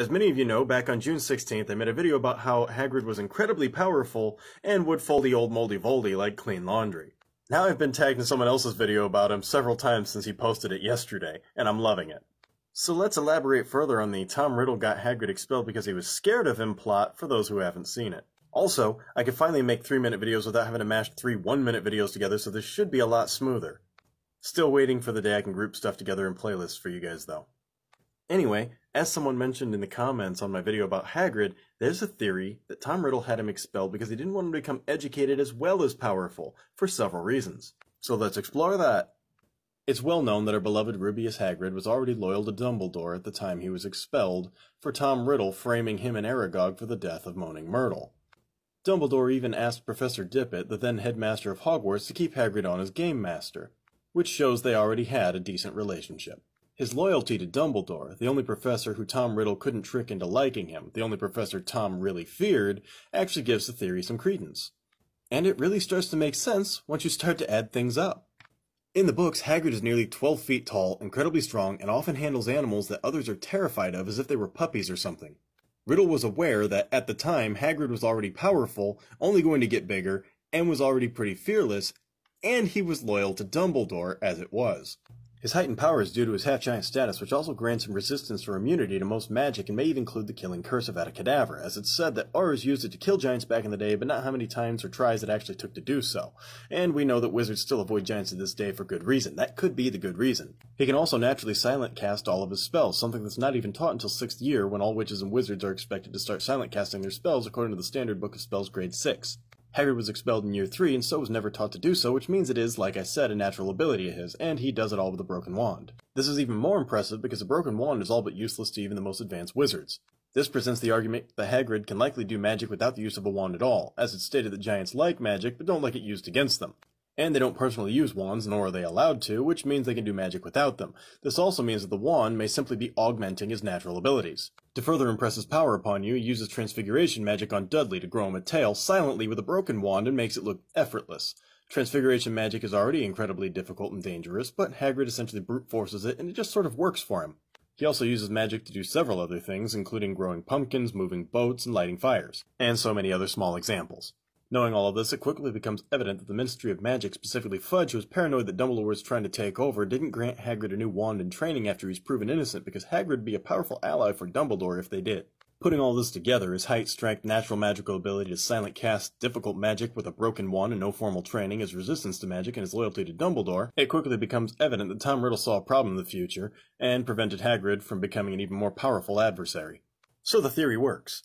As many of you know, back on June 16th, I made a video about how Hagrid was incredibly powerful and would fold the old moldy Voldy like clean laundry. Now I've been tagged in someone else's video about him several times since he posted it yesterday, and I'm loving it. So let's elaborate further on the Tom Riddle got Hagrid expelled because he was scared of him plot for those who haven't seen it. Also, I could finally make 3-minute videos without having to mash 3 1-minute videos together, so this should be a lot smoother. Still waiting for the day I can group stuff together in playlists for you guys though. Anyway, as someone mentioned in the comments on my video about Hagrid, there's a theory that Tom Riddle had him expelled because he didn't want him to become educated as well as powerful, for several reasons. So let's explore that. It's well known that our beloved Rubeus Hagrid was already loyal to Dumbledore at the time he was expelled, for Tom Riddle framing him and Aragog for the death of Moaning Myrtle. Dumbledore even asked Professor Dippet, the then headmaster of Hogwarts, to keep Hagrid on as game master, which shows they already had a decent relationship. His loyalty to Dumbledore, the only professor who Tom Riddle couldn't trick into liking him, the only professor Tom really feared, actually gives the theory some credence. And it really starts to make sense once you start to add things up. In the books, Hagrid is nearly 12 feet tall, incredibly strong, and often handles animals that others are terrified of as if they were puppies or something. Riddle was aware that, at the time, Hagrid was already powerful, only going to get bigger, and was already pretty fearless, and he was loyal to Dumbledore as it was. His heightened power is due to his half-giant status, which also grants him resistance or immunity to most magic and may even include the killing curse of Avada as it's said that Aurors used it to kill giants back in the day, but not how many times or tries it actually took to do so. And we know that wizards still avoid giants to this day for good reason. That could be the good reason. He can also naturally silent cast all of his spells, something that's not even taught until 6th year, when all witches and wizards are expected to start silent casting their spells according to the Standard Book of Spells grade 6. Hagrid was expelled in year 3 and so was never taught to do so, which means it is, like I said, a natural ability of his, and he does it all with a broken wand. This is even more impressive because a broken wand is all but useless to even the most advanced wizards. This presents the argument that Hagrid can likely do magic without the use of a wand at all, as it's stated that giants like magic but don't like it used against them. And they don't personally use wands, nor are they allowed to, which means they can do magic without them. This also means that the wand may simply be augmenting his natural abilities. To further impress his power upon you, he uses transfiguration magic on Dudley to grow him a tail silently with a broken wand and makes it look effortless. Transfiguration magic is already incredibly difficult and dangerous, but Hagrid essentially brute forces it and it just sort of works for him. He also uses magic to do several other things, including growing pumpkins, moving boats, and lighting fires, and so many other small examples. Knowing all of this, it quickly becomes evident that the Ministry of Magic, specifically Fudge, who was paranoid that Dumbledore was trying to take over, didn't grant Hagrid a new wand in training after he's proven innocent because Hagrid would be a powerful ally for Dumbledore if they did. Putting all this together, his height, strength, natural magical ability to silent cast difficult magic with a broken wand and no formal training, his resistance to magic, and his loyalty to Dumbledore, it quickly becomes evident that Tom Riddle saw a problem in the future and prevented Hagrid from becoming an even more powerful adversary. So the theory works.